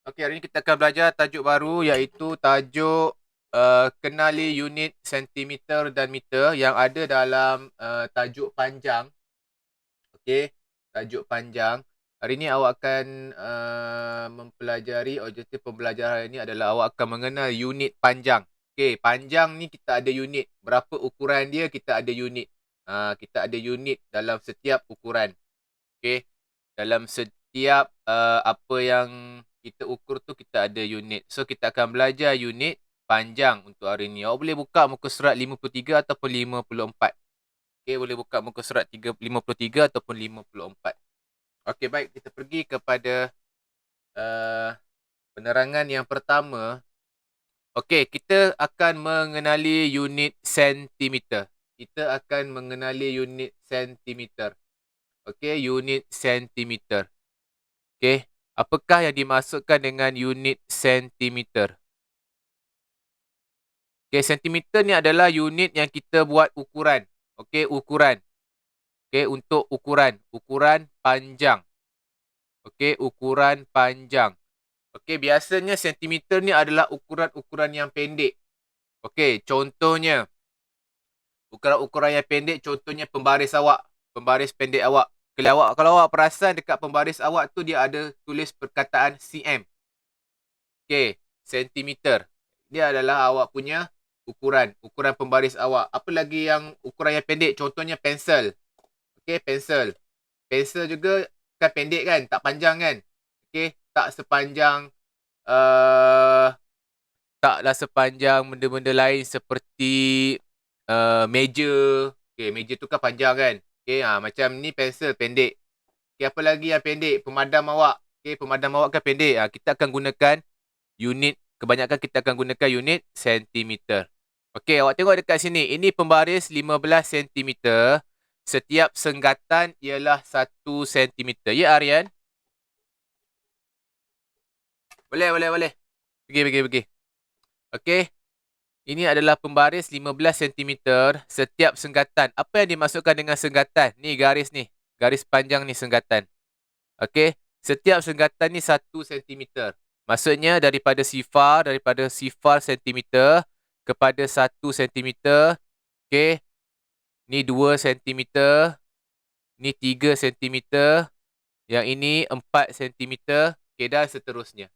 Okey, hari ini kita akan belajar tajuk baru iaitu tajuk kenali unit sentimeter dan meter yang ada dalam tajuk panjang. Okey, tajuk panjang. Hari ini awak akan mempelajari objektif pembelajaran hari ini adalah awak akan mengenal unit panjang. Okey, panjang ni kita ada unit. Berapa ukuran dia kita ada unit. Kita ada unit dalam setiap ukuran. Okey. Dalam setiap apa yang kita ukur tu kita ada unit. So kita akan belajar unit panjang untuk hari ni. Awak boleh buka muka surat 53 ataupun 54. Okey, boleh buka muka surat 53 ataupun 54. Okey, baik, kita pergi kepada uh, penerangan yang pertama. Okey, kita akan mengenali unit sentimeter. Kita akan mengenali unit sentimeter. Okey, unit sentimeter. Okey, apakah yang dimaksudkan dengan unit sentimeter? Okey, sentimeter ni adalah unit yang kita buat ukuran. Okey, ukuran. Okey, untuk ukuran panjang. Okey, ukuran panjang. Okey, biasanya sentimeter ni adalah ukuran-ukuran yang pendek. Okey, contohnya ukuran-ukuran yang pendek, contohnya pembaris awak, pembaris pendek awak. Kalau awak perasan dekat pembaris awak tu dia ada tulis perkataan cm. Okey, sentimeter. Dia adalah awak punya ukuran pembaris awak. Apa lagi yang ukuran yang pendek? Contohnya pensel. Okey, pensel. Pensel juga kan pendek kan, tak panjang kan? Okey, uh, taklah sepanjang benda-benda lain seperti meja. Okey, meja tu kan panjang kan? Okey, macam ni pensel pendek. Okey, apa lagi yang pendek? Pemadam awak. Okey, pemadam awak kan pendek. Kita akan gunakan unit, kebanyakan kita akan gunakan unit sentimeter. Okey, awak tengok dekat sini. Ini pembaris 15 sentimeter. Setiap senggatan ialah 1 sentimeter. Ya, Aryan? Boleh. Pergi. Okey. Ini adalah pembaris 15 sentimeter. Setiap senggatan. Apa yang dimaksudkan dengan senggatan? Ni garis ni. Garis panjang ni senggatan. Okey. Setiap senggatan ni 1 sentimeter. Maksudnya daripada sifar sentimeter kepada 1 sentimeter. Okey. Ni 2 sentimeter. Ni 3 sentimeter. Yang ini 4 sentimeter. Okey, dan seterusnya.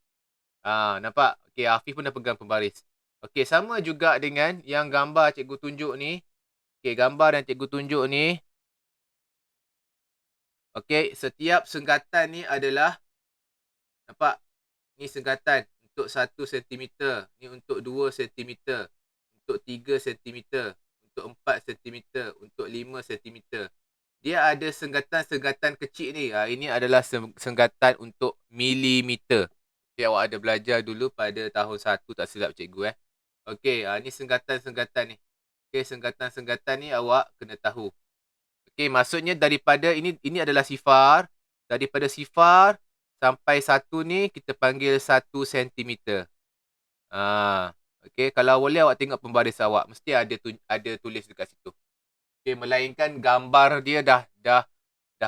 Nampak? Okey, Hafiz pun dah pegang pembaris. Okey, sama juga dengan yang gambar cikgu tunjuk ni. Okey, gambar yang cikgu tunjuk ni. Okey, setiap senggatan ni adalah, nampak? Ni senggatan untuk 1 cm, ni untuk 2 cm, untuk 3 cm, untuk 4 cm, untuk 5 cm. Dia ada senggatan-senggatan kecil ni. Ini adalah senggatan untuk milimeter. Okay, awak ada belajar dulu pada tahun 1 tak silap cikgu. Okey, ni senggatan-senggatan ni. Okey, senggatan-senggatan ni awak kena tahu. Okey, maksudnya daripada ini adalah sifar. Daripada sifar sampai 1 ni kita panggil 1 sentimeter. Okey, kalau boleh awak tengok pembaris awak, mesti ada tulis dekat situ. Okey, melainkan gambar dia dah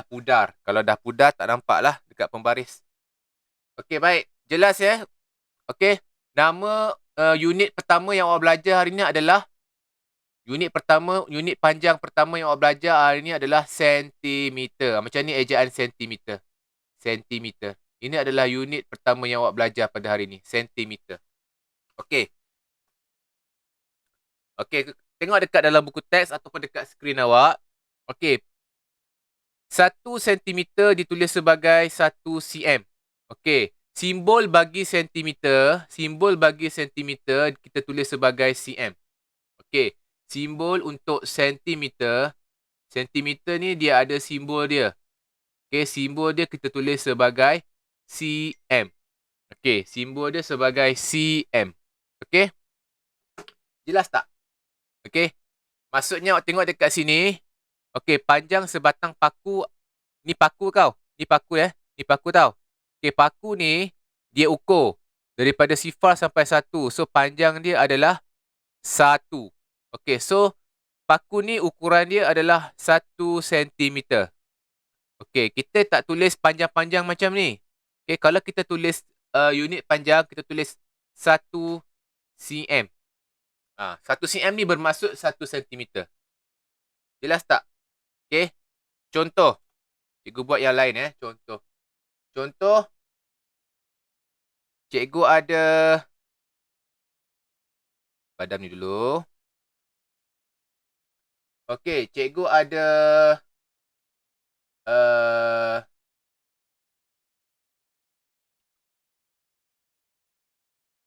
pudar. Kalau dah pudar tak nampak lah dekat pembaris. Okey, baik. Jelas ya? Okey. Nama unit pertama yang awak belajar hari ni adalah unit panjang pertama yang awak belajar hari ni adalah sentimeter. Macam ni ejaan sentimeter. Sentimeter. Ini adalah unit pertama yang awak belajar pada hari ni. Sentimeter. Okey. Okey, tengok dekat dalam buku teks ataupun dekat skrin awak. Okey. 1 sentimeter ditulis sebagai 1 cm. Okey. Simbol bagi sentimeter kita tulis sebagai cm. Okey. Simbol untuk sentimeter ni dia ada simbol dia. Okey, simbol dia kita tulis sebagai cm. Okey, simbol dia sebagai cm. Okey? Jelas tak? Okey. Maksudnya awak tengok dekat sini. Okey, panjang sebatang paku. Ni paku kau. Ni paku ya. Ni paku tau. Okey, paku ni dia ukur daripada sifar sampai 1. So panjang dia adalah 1. Okey, so paku ni ukuran dia adalah 1 cm. Okey, kita tak tulis panjang-panjang macam ni. Okey, kalau kita tulis unit panjang, kita tulis 1 cm. 1 cm ni bermaksud 1 cm. Jelas tak? Okey. Contoh. Cikgu buat yang lain Contoh. Contoh. Cikgu ada. Padam ni dulu. Okey. Cikgu ada.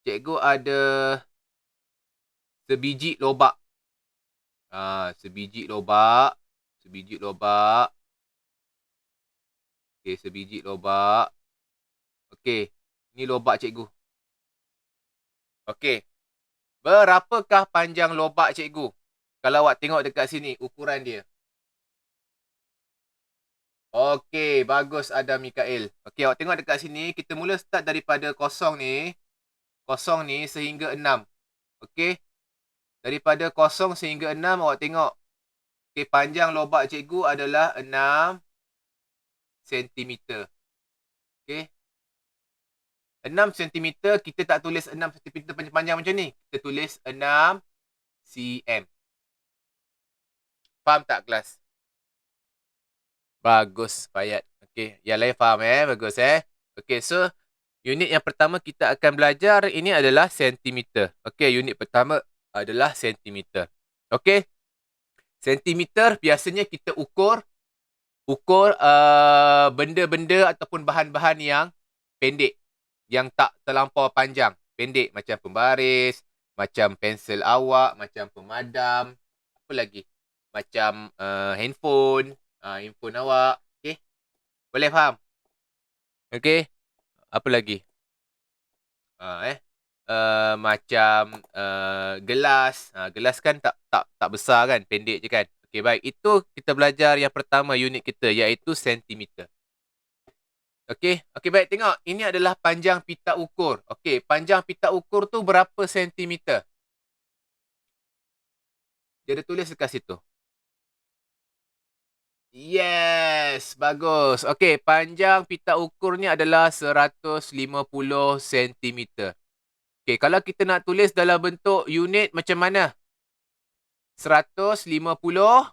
Cikgu ada. Sebiji lobak. Sebiji lobak. Sebiji lobak. Okey, sebiji lobak. Okey, ni lobak cikgu. Okey. Berapakah panjang lobak cikgu? Kalau awak tengok dekat sini, ukuran dia. Okey, bagus Adam Mikael. Okey, awak tengok dekat sini, kita mula start daripada kosong ni. Kosong ni sehingga 6. Okey. Daripada kosong sehingga 6, awak tengok. Okey, panjang lobak cikgu adalah 6 cm. Okey. 6 cm, kita tak tulis 6 cm panjang macam ni. Kita tulis 6 cm. Faham tak kelas? Bagus, Fayat. Okey, yang lain faham Bagus Okey, so unit yang pertama kita akan belajar ini adalah sentimeter. Okey, unit pertama adalah sentimeter. Okey. Sentimeter biasanya kita ukur benda-benda ataupun bahan-bahan yang pendek, yang tak terlampau panjang. Pendek macam pembaris, macam pensel awak, macam pemadam, apa lagi? Macam handphone, handphone awak. Okey. Boleh faham? Okey. Apa lagi? Macam gelas. Gelas kan tak besar kan, pendek je kan. Okey, baik. Itu kita belajar yang pertama unit kita, iaitu sentimeter. Okey, baik, tengok. Ini adalah panjang pita ukur. Okey, panjang pita ukur tu berapa sentimeter? Dia ada tulis dekat situ. Yes, bagus. Okey, panjang pita ukur ni adalah 150 cm. Okey, kalau kita nak tulis dalam bentuk unit macam mana? 150.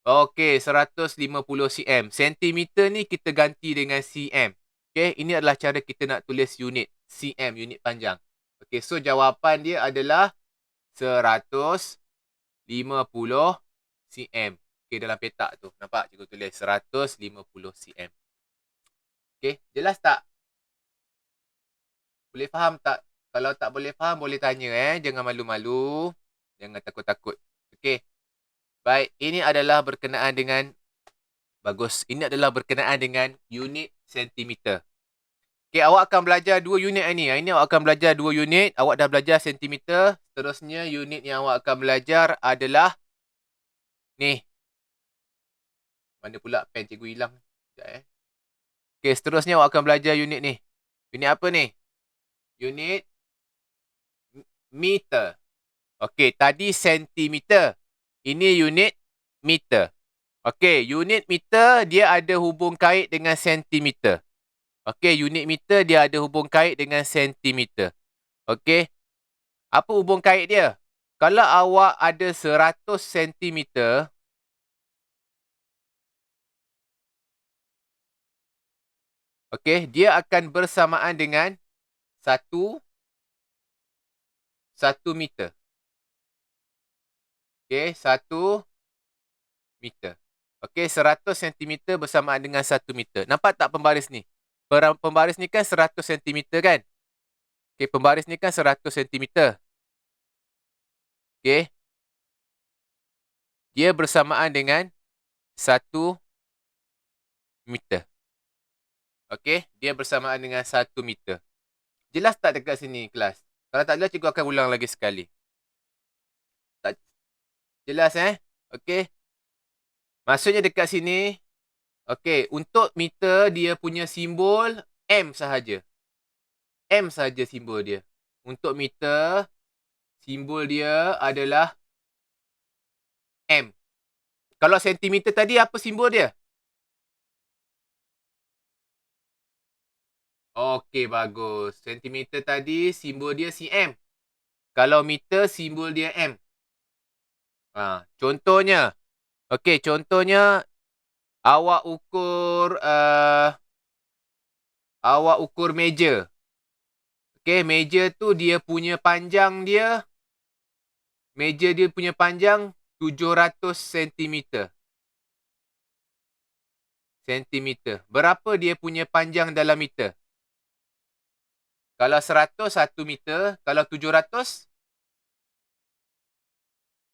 Okey, 150 cm. Sentimeter ni kita ganti dengan cm. Okey, ini adalah cara kita nak tulis unit. Cm, unit panjang. Okey, so jawapan dia adalah 150 cm. Okey, dalam petak tu. Nampak cikgu tulis 150 cm. Okey, jelas tak? Boleh faham tak? Kalau tak boleh faham, boleh tanya Jangan malu-malu. Jangan takut-takut. Okey. Baik, ini adalah berkenaan dengan unit sentimeter. Okey, awak akan belajar 2 unit ni. Hari ni awak akan belajar 2 unit. Awak dah belajar sentimeter. Seterusnya unit yang awak akan belajar adalah ni. Mana pula pen cikgu hilang? Sekejap Okey, seterusnya awak akan belajar unit ni. Unit apa ni? Unit meter. Okey, tadi sentimeter. Ini unit meter. Okey, unit meter dia ada hubung kait dengan sentimeter. Okey, unit meter dia ada hubung kait dengan sentimeter. Okey. Apa hubung kait dia? Kalau awak ada 100 sentimeter, okey, dia akan bersamaan dengan 1 meter. Okey, 1 meter. Okey, 100 cm bersamaan dengan 1 meter. Nampak tak pembaris ni? Pembaris ni kan 100 cm kan? Okey, pembaris ni kan 100 cm. Okey. Dia bersamaan dengan 1 meter. Okey, dia bersamaan dengan 1 meter. Jelas tak dekat sini kelas? Kalau tak jelas, cikgu akan ulang lagi sekali. Tak jelas Okey. Maksudnya dekat sini, okey, untuk meter dia punya simbol M sahaja. M sahaja simbol dia. Untuk meter, simbol dia adalah M. Kalau sentimeter tadi, apa simbol dia? Okey, bagus. Sentimeter tadi simbol dia cm. Kalau meter simbol dia m. Contohnya. Okey, contohnya awak ukur meja. Okey, meja tu meja dia punya panjang 700 sentimeter. Berapa dia punya panjang dalam meter? Kalau 100, 1 meter. Kalau 700?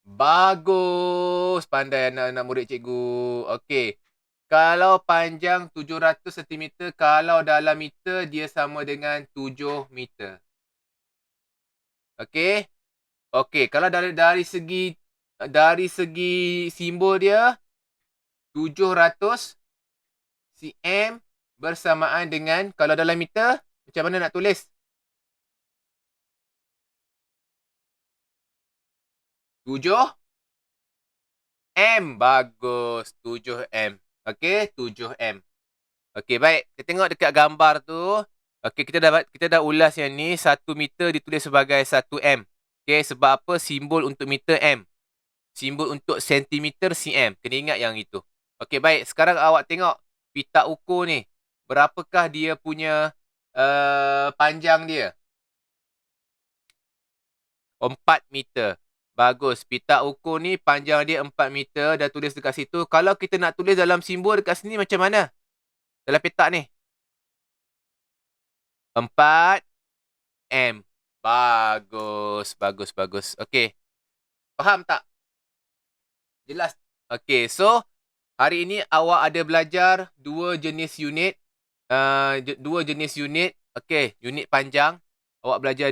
Bagus. Pandai anak-anak murid cikgu. Okey. Kalau panjang 700 sentimeter, kalau dalam meter, dia sama dengan 7 meter. Okey. Okey, kalau dari segi simbol dia 700 cm bersamaan dengan, kalau dalam meter macam mana nak tulis? 7 M. Bagus, 7 M. Okey, 7 M. Okey, baik. Kita tengok dekat gambar tu. Okey, kita dah ulas yang ni. 1 meter ditulis sebagai 1 M. Okey, sebab apa? Simbol untuk meter M. Simbol untuk sentimeter cm. Kena ingat yang itu. Okey, baik. Sekarang awak tengok pita ukur ni. Berapakah dia punya panjang dia? 4 meter. Bagus. Pita ukur ni panjang dia 4 meter. Dah tulis dekat situ. Kalau kita nak tulis dalam simbol dekat sini macam mana? Dalam peta ni. 4 M. Bagus. Bagus, bagus. Okey. Faham tak? Jelas? Okey. So, hari ini awak ada belajar dua jenis unit. Okey, unit panjang. Awak belajar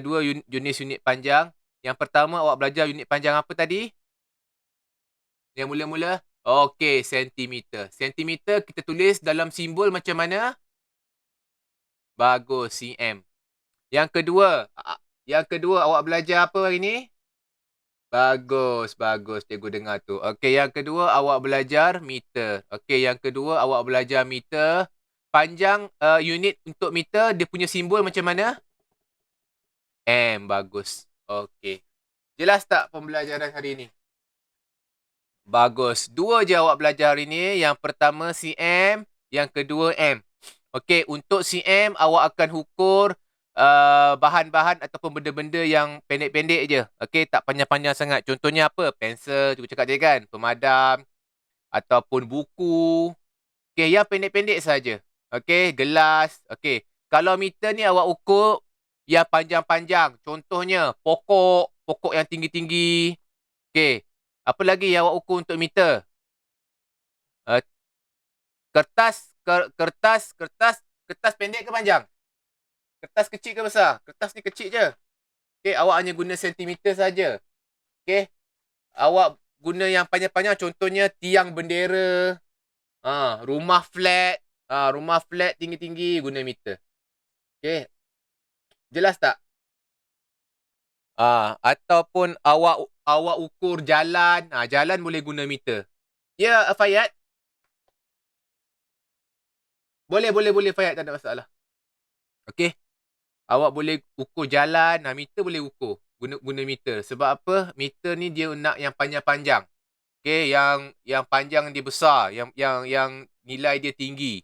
jenis unit panjang. Yang pertama awak belajar unit panjang apa tadi? Yang mula-mula? Okey, sentimeter. Sentimeter kita tulis dalam simbol macam mana? Bagus, cm. Yang kedua awak belajar apa hari ni? Bagus, bagus. Cikgu dengar tu. Okey, yang kedua awak belajar meter. Okey, yang kedua awak belajar meter. Panjang unit untuk meter, dia punya simbol macam mana? M. Bagus. Okey. Jelas tak pembelajaran hari ni? Bagus. Dua je awak belajar hari ni. Yang pertama cm, yang kedua M. Okey, untuk cm awak akan ukur bahan-bahan ataupun benda-benda yang pendek-pendek je. Okey, tak panjang-panjang sangat. Contohnya apa? Pensel, cikgu cakap tadi kan. Pemadam ataupun buku. Okey, yang pendek-pendek saja. Okey, gelas. Okey, kalau meter ni awak ukur yang panjang-panjang. Contohnya pokok yang tinggi-tinggi. Okey, apa lagi yang awak ukur untuk meter? Uh, kertas pendek ke panjang? Kertas kecil ke besar? Kertas ni kecil je. Okey, awak hanya guna sentimeter saja. Okey, awak guna yang panjang-panjang, contohnya tiang bendera. Rumah flat tinggi-tinggi guna meter. Okey, jelas tak? Ataupun awak ukur jalan. Jalan boleh guna meter. Ya, Fayat? Boleh Fayat, tak ada masalah. Okey. Awak boleh ukur jalan, meter boleh ukur. Guna meter. Sebab apa? Meter ni dia nak yang panjang-panjang. Okey, yang panjang dia besar, yang nilai dia tinggi.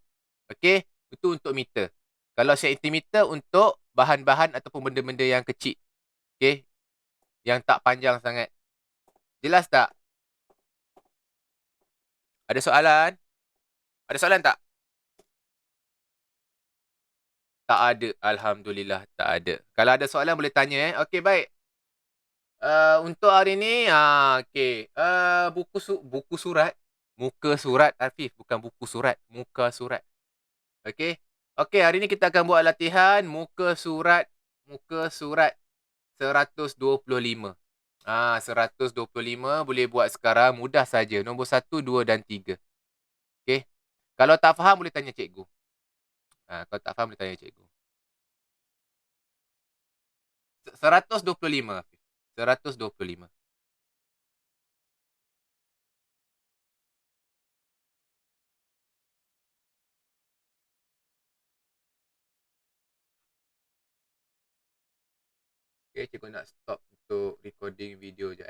Okey, itu untuk meter. Kalau sentimeter untuk bahan-bahan ataupun benda-benda yang kecil. Okey, yang tak panjang sangat. Jelas tak? Ada soalan? Ada soalan tak? Tak ada. Alhamdulillah, tak ada. Kalau ada soalan boleh tanya. Okey, baik. Untuk hari ni, okey. Buku surat. Muka surat, Afif. Bukan buku surat. Muka surat. Okey. Okey, hari ni kita akan buat latihan muka surat. Muka surat 125. 125 boleh buat sekarang. Mudah saja. Nombor 1, 2 dan 3. Okey. Kalau tak faham, boleh tanya cikgu. Kalau tak faham, boleh tanya cikgu. 125. 125. Okay, cikgu nak stop untuk recording video je